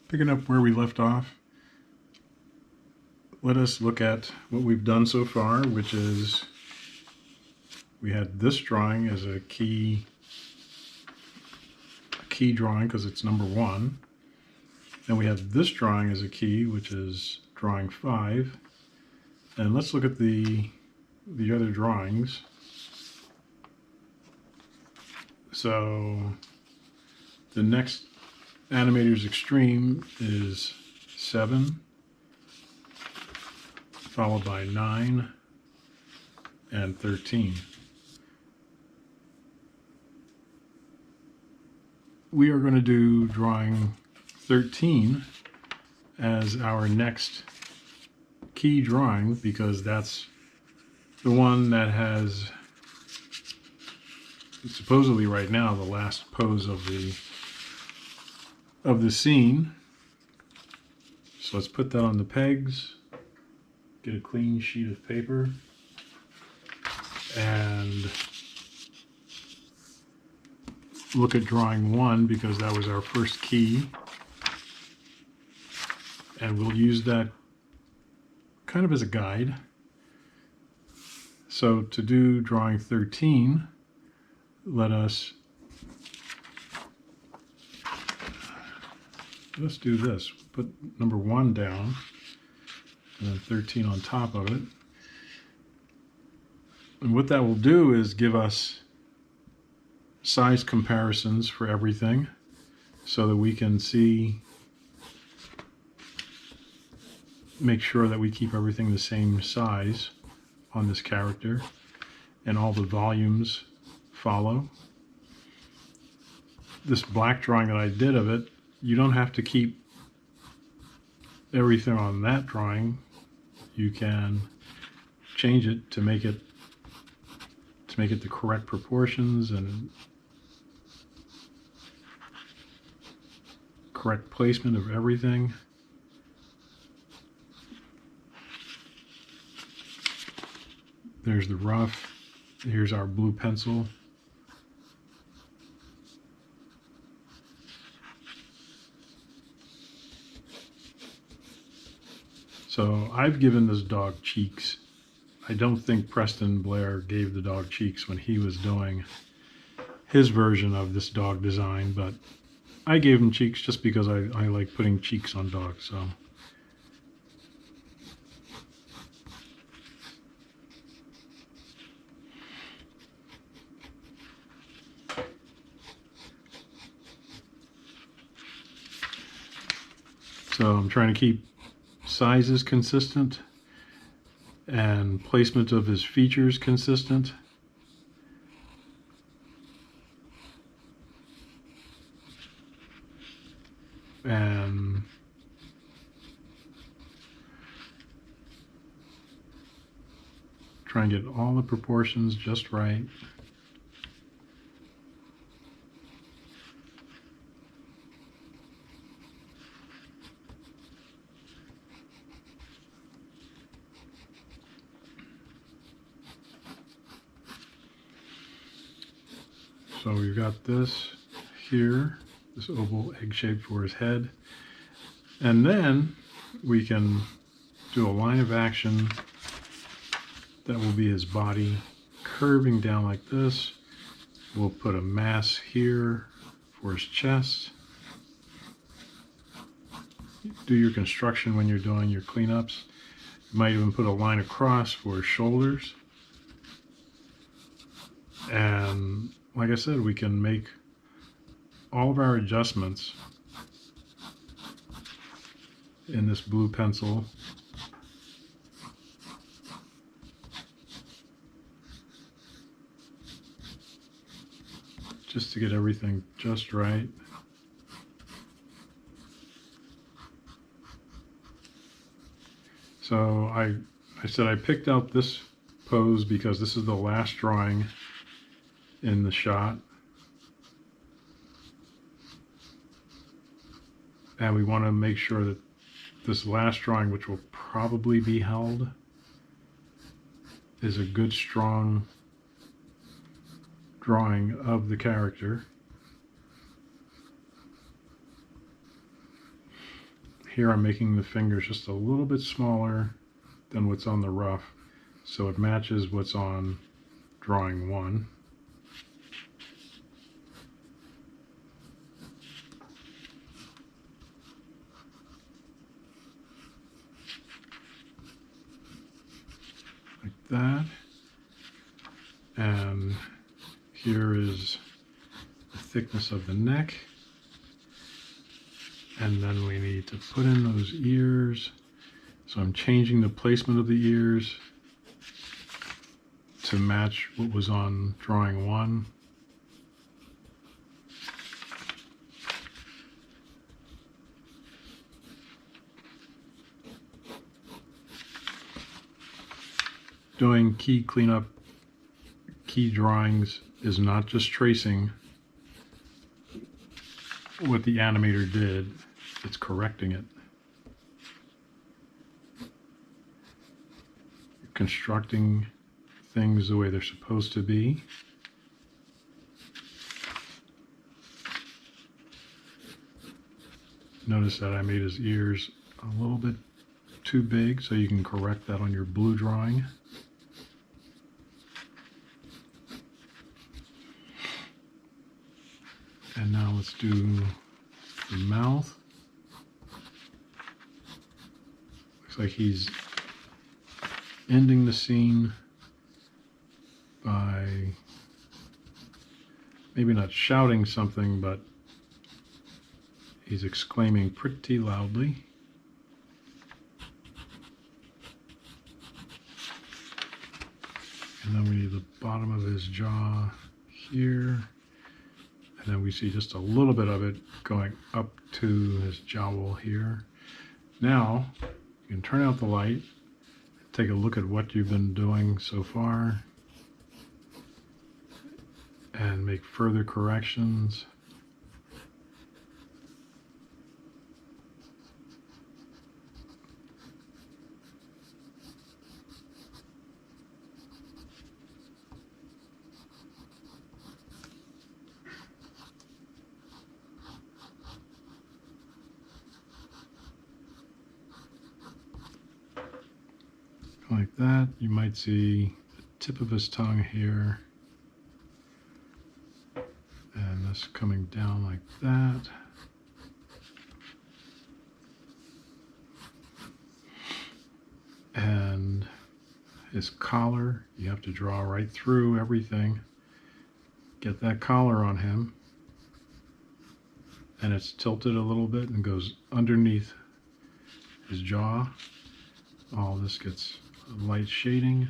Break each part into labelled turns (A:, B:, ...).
A: Picking up where we left off, let us look at what we've done so far, which is we had this drawing as a key drawing because it's number 1. And we have this drawing as a key, which is drawing 5. And let's look at the other drawings. So the next Animator's Extreme is 7, followed by 9 and 13. We are going to do drawing 13 as our next key drawing because that's the one that has supposedly right now the last pose of the scene. So let's put that on the pegs, get a clean sheet of paper, and look at drawing 1 because that was our first key, and we'll use that kind of as a guide. So to do drawing 13, let's do this. Put number 1 down and then 13 on top of it. And what that will do is give us size comparisons for everything so that we can make sure that we keep everything the same size on this character and all the volumes follow. This black drawing that I did of it, you don't have to keep everything on that drawing. You can change it to make it the correct proportions and correct placement of everything. There's the rough. Here's our blue pencil. So I've given this dog cheeks. I don't think Preston Blair gave the dog cheeks when he was doing his version of this dog design, but I gave him cheeks just because I like putting cheeks on dogs. So I'm trying to keep sizes consistent and placement of his features consistent. And try and get all the proportions just right. So we've got this here, this oval egg shape for his head. And then we can do a line of action that will be his body curving down like this. We'll put a mass here for his chest. Do your construction when you're doing your cleanups. You might even put a line across for his shoulders. And like I said, we can make all of our adjustments in this blue pencil. Just to get everything just right. So I said I picked out this pose because this is the last drawing in the shot. And we want to make sure that this last drawing, which will probably be held, is a good, strong drawing of the character. here I'm making the fingers just a little bit smaller than what's on the rough, so it matches what's on drawing 1. Like that. And here is the thickness of the neck. And then we need to put in those ears. So I'm changing the placement of the ears to match what was on drawing 1. Doing key cleanup, key drawings is not just tracing what the animator did, it's correcting it. Constructing things the way they're supposed to be. Notice that I made his ears a little bit too big, so you can correct that on your blue drawing. And now let's do the mouth. Looks like he's ending the scene by maybe not shouting something, but he's exclaiming pretty loudly. And then we need the bottom of his jaw here. And then we see just a little bit of it going up to his jowl here. Now, you can turn out the light, take a look at what you've been doing so far, and make further corrections. Like that. You might see the tip of his tongue here, and this coming down like that. And his collar, you have to draw right through everything. Get that collar on him, and it's tilted a little bit and goes underneath his jaw. All this gets light shading.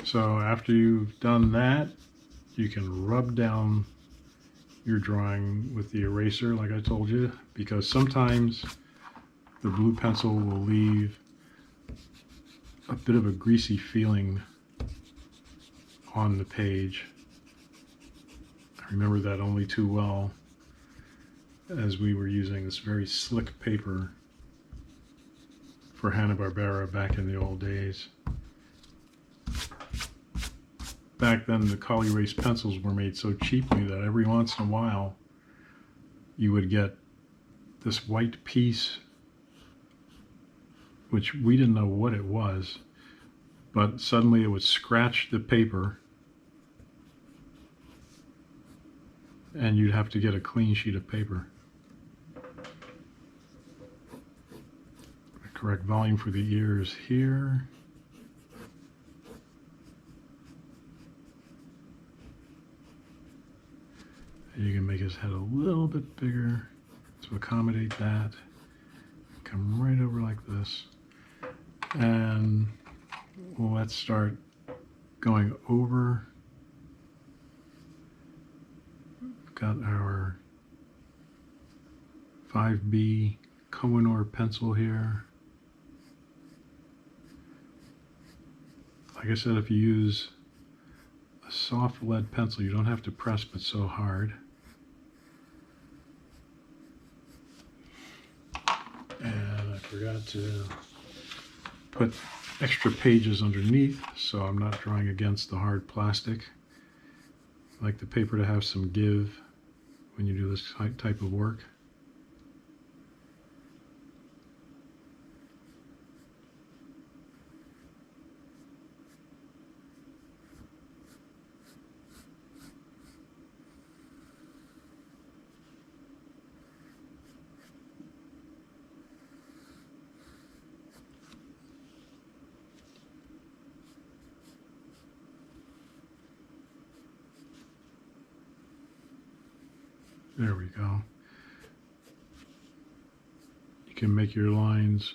A: So after you've done that, you can rub down your drawing with the eraser like I told you, because sometimes the blue pencil will leave a bit of a greasy feeling on the page. I remember that only too well, as we were using this very slick paper for Hanna-Barbera back in the old days. Back then, the Colli-Race pencils were made so cheaply that every once in a while you would get this white piece, which we didn't know what it was, but suddenly it would scratch the paper and you'd have to get a clean sheet of paper. The correct volume for the ears here. And you can make his head a little bit bigger to accommodate that. Come right over like this. And let's start going over. We've got our 5B Kohinoor pencil here. Like I said, if you use a soft lead pencil, you don't have to press but so hard. And I forgot to put extra pages underneath, so I'm not drawing against the hard plastic. I like the paper to have some give when you do this type of work. There we go. You can make your lines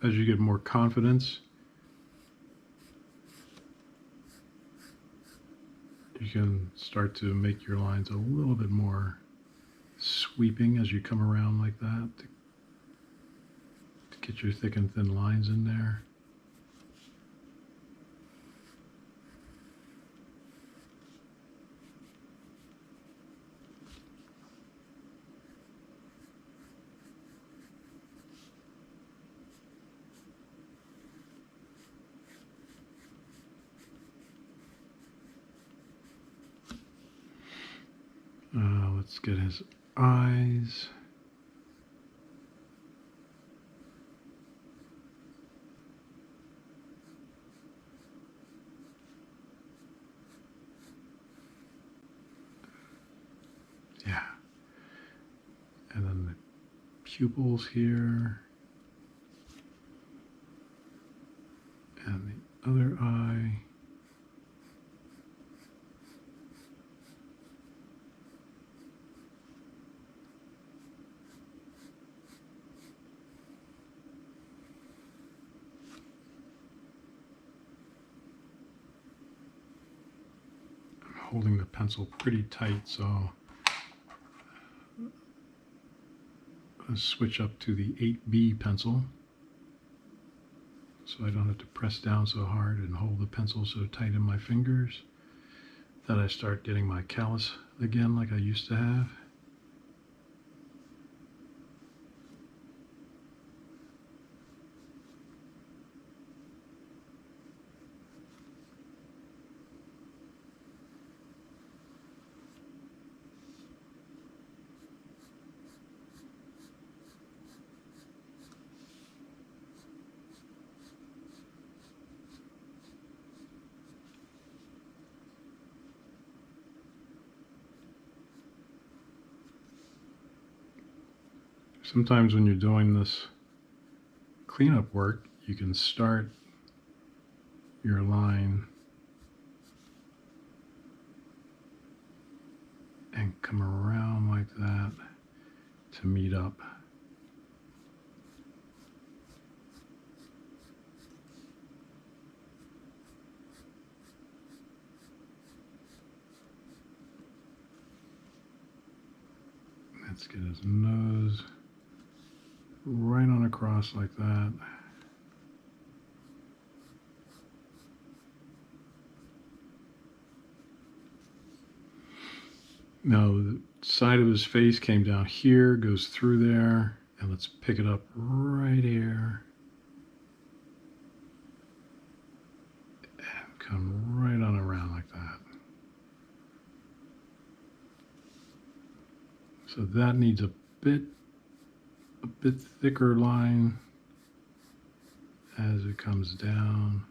A: as you get more confidence. You can start to make your lines a little bit more sweeping as you come around like that to get your thick and thin lines in there. Let's get his eyes. Yeah. And then the pupils here. And the other eye. Holding the pencil pretty tight, so let's switch up to the 8B pencil so I don't have to press down so hard and hold the pencil so tight in my fingers that I start getting my callus again like I used to have. Sometimes when you're doing this cleanup work, you can start your line and come around like that to meet up. Let's get his nose right on across like that. Now the side of his face came down here, goes through there, and let's pick it up right here. And come right on around like that. So that needs a bit thicker line as it comes down.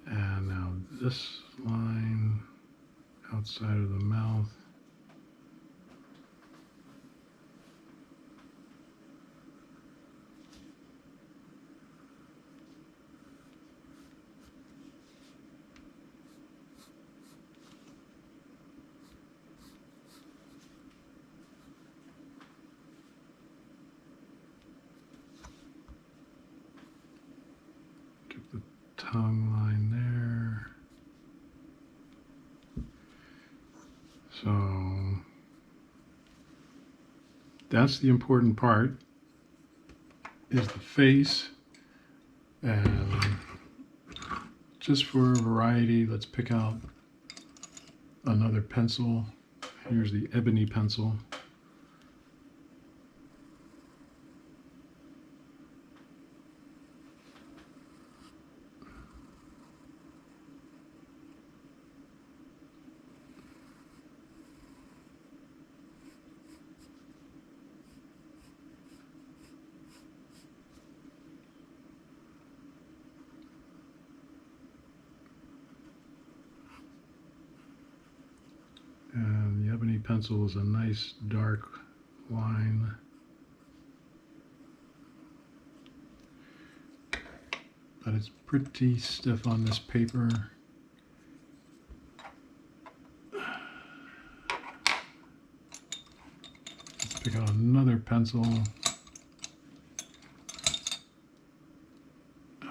A: And now this line outside of the mouth. Keep the tongue line there. So that's the important part, is the face. And just for variety, let's pick out another pencil. Here's the ebony pencil. pencil is a nice dark line. But it's pretty stiff on this paper. Let's pick out another pencil.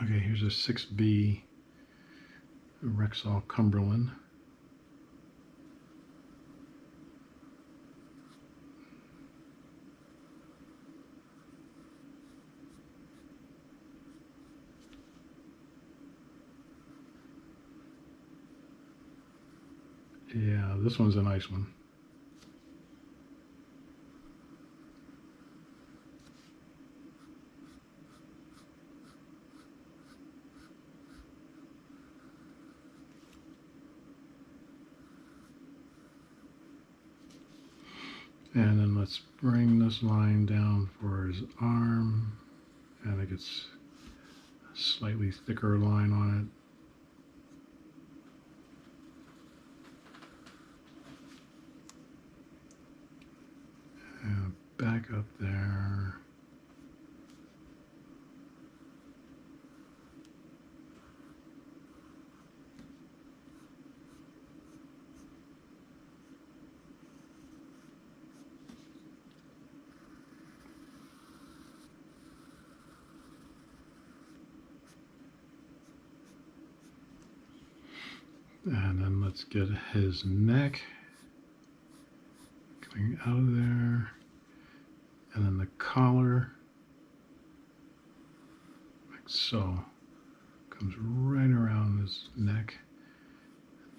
A: Okay, here's a 6B Rexall Cumberland. Yeah, this one's a nice one. And then let's bring this line down for his arm, and it gets a slightly thicker line on it. And back up there. And then let's get his neck coming out of there. And then the collar, like so, comes right around his neck.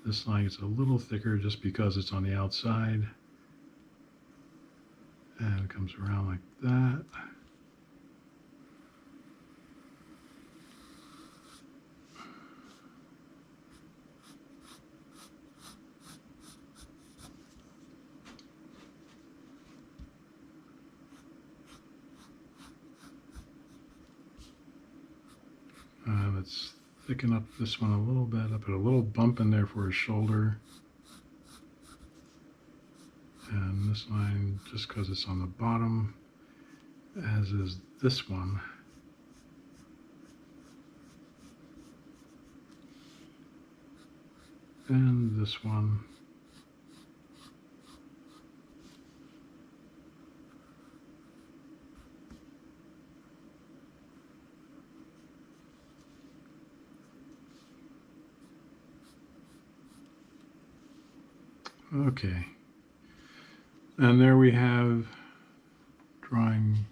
A: This line is a little thicker just because it's on the outside. And it comes around like that. Let's thicken up this one a little bit. I'll put a little bump in there for his shoulder. And this line, just because it's on the bottom, as is this one. And this one. Okay, and there we have drawing,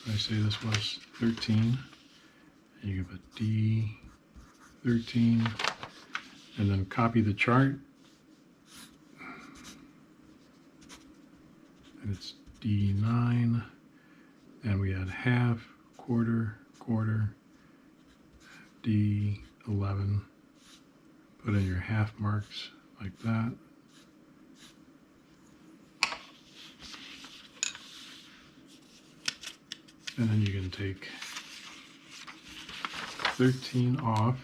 A: I say this was 13, and you give a D13, and then copy the chart, and it's D9, and we had half, quarter, quarter, D11, put in your half marks like that. And then you can take 13 off.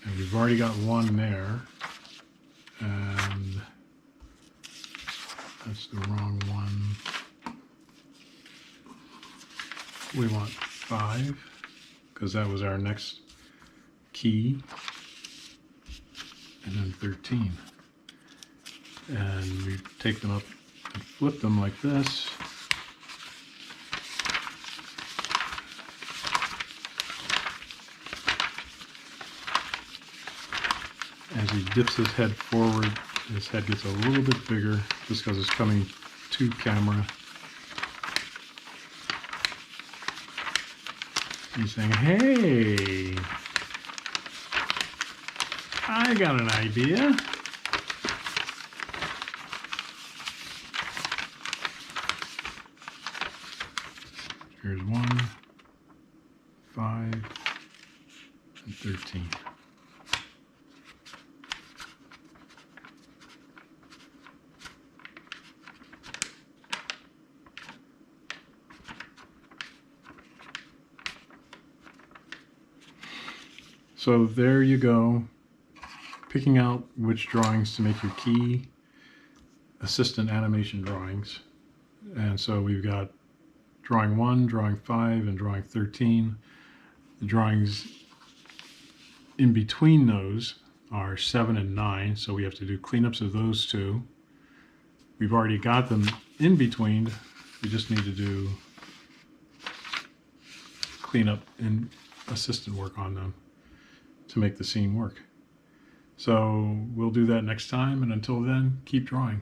A: And we've already got one there. And that's the wrong one. We want 5, because that was our next key. And then 13. And we take them up and flip them like this. As he dips his head forward, his head gets a little bit bigger just because it's coming to camera. He's saying, hey, I got an idea. Here's 1, 5, and 13. So there you go. picking out which drawings to make your key assistant animation drawings. And so we've got drawing 1, drawing 5, and drawing 13. The drawings in between those are 7 and 9, so we have to do cleanups of those two. We've already got them in between. We just need to do cleanup and assistant work on them to make the scene work. So we'll do that next time, and until then, keep drawing.